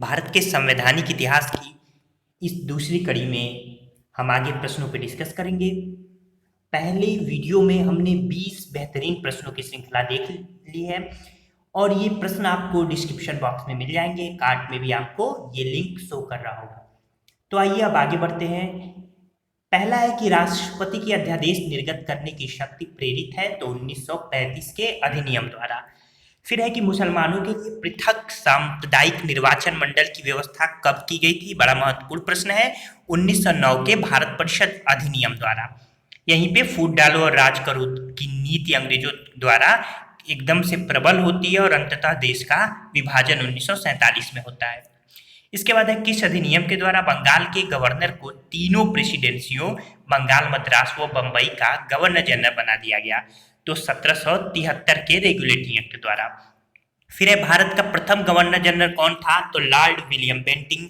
भारत के संवैधानिक इतिहास की इस दूसरी कड़ी में हम आगे प्रश्नों पर डिस्कस करेंगे। पहले वीडियो में हमने 20 बेहतरीन प्रश्नों की श्रृंखला देख ली है और ये प्रश्न आपको डिस्क्रिप्शन बॉक्स में मिल जाएंगे, कार्ड में भी आपको ये लिंक शो कर रहा होगा। तो आइए अब आगे बढ़ते हैं। पहला है कि राष्ट्रपति की अध्यादेश निर्गत करने की शक्ति प्रेरित है, तो 1935 के अधिनियम द्वारा। फिर है कि मुसलमानों के लिए पृथक सांप्रदायिक निर्वाचन मंडल की व्यवस्था कब की गई थी, बड़ा महत्वपूर्ण प्रश्न है, 1909 के भारत परिषद अधिनियम द्वारा। यहीं पे फूट डालो और राज करो की नीति अंग्रेजों द्वारा एकदम से प्रबल होती है और अंततः देश का विभाजन 1947 में होता है। इसके बाद है किस अधिनियम के द्वारा बंगाल के गवर्नर को तीनों प्रेसिडेंसियों बंगाल, मद्रास व बंबई का गवर्नर जनरल बना दिया गया, तो 1773 के रेगुलेटिंग एक्ट द्वारा। फिर है भारत का प्रथम गवर्नर जनरल कौन था, तो लॉर्ड विलियम बेंटिंग।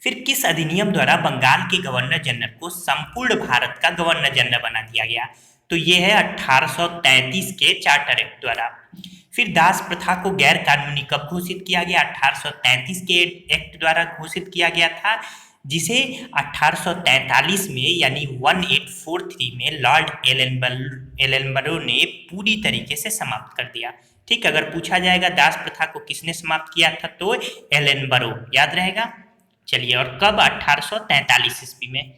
फिर किस अधिनियम द्वारा बंगाल के गवर्नर जनरल को संपूर्ण भारत का गवर्नर जनरल बना दिया गया, तो ये है 1833 के चार्टर एक्ट द्वारा। फिर दास प्रथा को गैर कानूनी कब घोषित किया गया, 1833 के एक्ट द्वारा घोषित किया गया था, जिसे 1843 में यानी 1843 में लॉर्ड एलनबरो ने पूरी तरीके से समाप्त कर दिया। ठीक, अगर पूछा जाएगा दास प्रथा को किसने समाप्त किया था, तो एलनबरो, याद रहेगा। चलिए, और कब, 1843 ईस्वी में।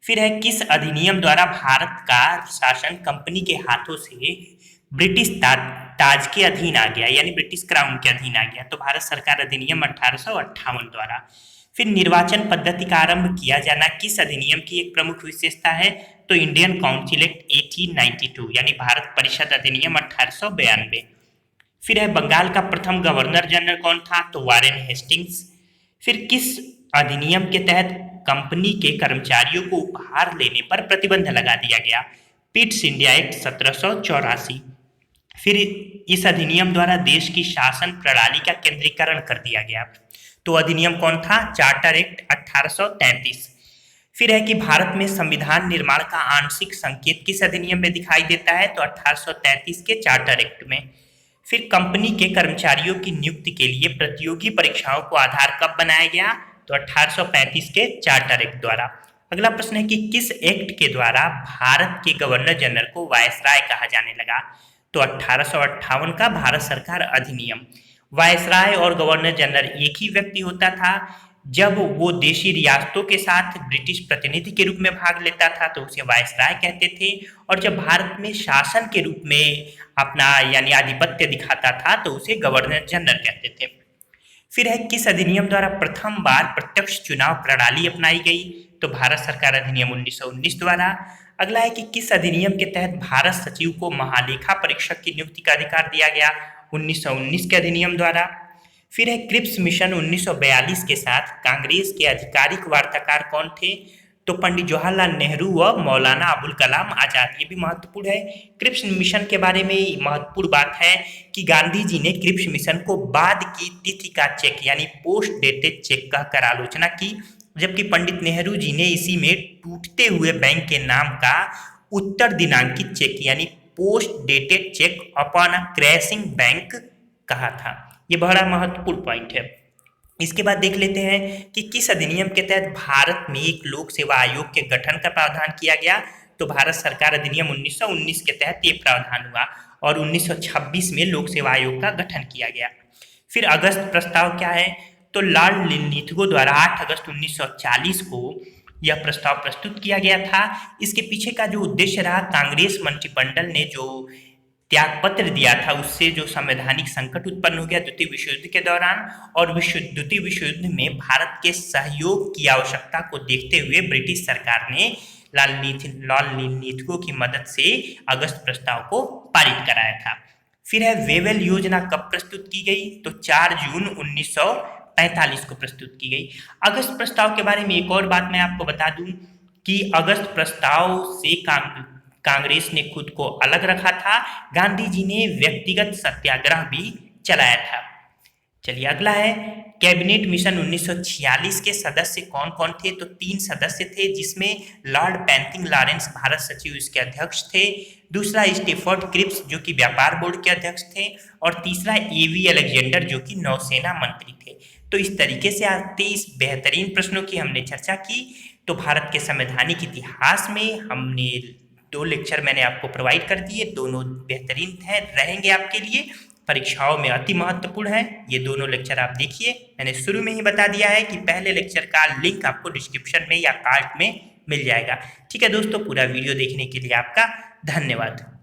फिर है किस अधिनियम द्वारा भारत का शासन कंपनी के हाथों से ब्रिटिश ताज के अधीन आ गया, यानी ब्रिटिश क्राउन के अधीन आ गया, तो भारत सरकार अधिनियम 1858 द्वारा। फिर निर्वाचन पद्धति का आरंभ किया जाना किस अधिनियम की एक प्रमुख विशेषता है, तो इंडियन काउंसिल एक्ट 1892 यानी भारत परिषद अधिनियम 1892। फिर है बंगाल का प्रथम गवर्नर जनरल कौन था, तो वारेन हेस्टिंग्स। फिर किस अधिनियम के तहत कंपनी के कर्मचारियों को उपहार लेने पर प्रतिबंध लगा दिया गया, पिट्स इंडिया एक्ट 1784। फिर इस अधिनियम द्वारा देश की शासन प्रणाली का केंद्रीकरण कर दिया गया, तो अधिनियम कौन था, चार्टर एक्ट 1833। फिर है कि भारत में संविधान निर्माण का आंशिक संकेत किस अधिनियम में दिखाई देता है, तो 1833 के चार्टर एक्ट में। फिर कंपनी के कर्मचारियों की नियुक्ति के लिए प्रतियोगी परीक्षाओं को आधार कब बनाया गया, तो 1835 के चार्टर एक्ट द्वारा। अगला प्रश्न है कि किस एक्ट के द्वारा भारत के गवर्नर जनरल को वायसराय कहा जाने लगा, तो 1858 का भारत सरकार अधिनियम। वायसराय और गवर्नर जनरल एक ही व्यक्ति होता था। जब वो देशी रियासतों के साथ ब्रिटिश प्रतिनिधि के रूप में भाग लेता था तो उसे वायसराय कहते थे, और जब भारत में शासन के रूप में अपना यानी आधिपत्य दिखाता था तो उसे गवर्नर जनरल कहते थे। फिर है किस अधिनियम द्वारा प्रथम बार प्रत्यक्ष चुनाव प्रणाली अपनाई गई, तो भारत सरकार अधिनियम 1919 द्वारा। अगला है कि किस अधिनियम के तहत भारत सचिव को महालेखा परीक्षक की नियुक्ति का अधिकार दिया गया, 1919 के अधिनियम द्वारा। फिर है क्रिप्स मिशन 1942 के साथ कांग्रेस के आधिकारिक वार्ताकार कौन थे, तो पंडित जवाहरलाल नेहरू व मौलाना अबुल कलाम आजाद। ये भी महत्वपूर्ण है। क्रिप्स मिशन के बारे में महत्वपूर्ण बात है कि गांधी जी ने क्रिप्स मिशन को बाद की तिथि का चेक यानी पोस्ट डेटेड चेक कहकर आलोचना की, जबकि पंडित नेहरू जी ने इसी में टूटते हुए बैंक के नाम का उत्तर दिनांकित चेक यानी post dated cheque upon a crashing bank कहा था। ये बड़ा महत्वपूर्ण पॉइंट है। इसके बाद देख लेते हैं कि किस अधिनियम के तहत भारत में एक लोक सेवा आयोग के गठन का प्रावधान किया गया, तो भारत सरकार अधिनियम 1919 के तहत ये प्रावधान हुआ और 1926 में लोक सेवा आयोग का गठन किया गया। फिर अगस्त प्रस्ताव क्या है, तो लॉर्ड लिनलिथगो द्वारा 8 अगस्त 1940 को यह प्रस्ताव प्रस्तुत किया गया था। इसके पीछे का जो उद्देश्य रहा, कांग्रेस मंत्रिमंडल ने जो त्याग पत्र दिया था उससे जो संवैधानिक संकट उत्पन्न हो गया द्वितीय विश्व युद्ध के दौरान, और द्वितीय विश्व युद्ध में भारत के सहयोग की आवश्यकता को देखते हुए ब्रिटिश सरकार ने लॉर्ड लिनलिथगो की मदद से अगस्त प्रस्ताव को पारित कराया था। फिर है वेवेल योजना कब प्रस्तुत की गई, तो 4 जून 1945 को प्रस्तुत की गई। अगस्त प्रस्ताव के बारे में एक और बात मैं आपको बता दूं कि अगस्त प्रस्ताव से कांग्रेस ने खुद को अलग रखा था। गांधी जी ने व्यक्तिगत सत्याग्रह भी चलाया था। चलिए अगला है कैबिनेट मिशन 1946 के सदस्य कौन कौन थे, तो 3 सदस्य थे, जिसमें लॉर्ड पैंथिंग लॉरेंस भारत सचिव इसके अध्यक्ष थे, दूसरा स्टेफर्ड क्रिप्स जो कि व्यापार बोर्ड के अध्यक्ष थे, और तीसरा एवी अलेक्जेंडर जो कि नौसेना मंत्री थे। तो इस तरीके से आज 23 बेहतरीन प्रश्नों की हमने चर्चा की। तो भारत के संवैधानिक इतिहास में हमने 2 लेक्चर मैंने आपको प्रोवाइड कर दिए, दोनों बेहतरीन रहेंगे आपके लिए, परीक्षाओं में अति महत्वपूर्ण है। ये दोनों लेक्चर आप देखिए, मैंने शुरू में ही बता दिया है कि पहले लेक्चर का लिंक आपको डिस्क्रिप्शन में या कार्ड में मिल जाएगा। ठीक है दोस्तों, पूरा वीडियो देखने के लिए आपका धन्यवाद।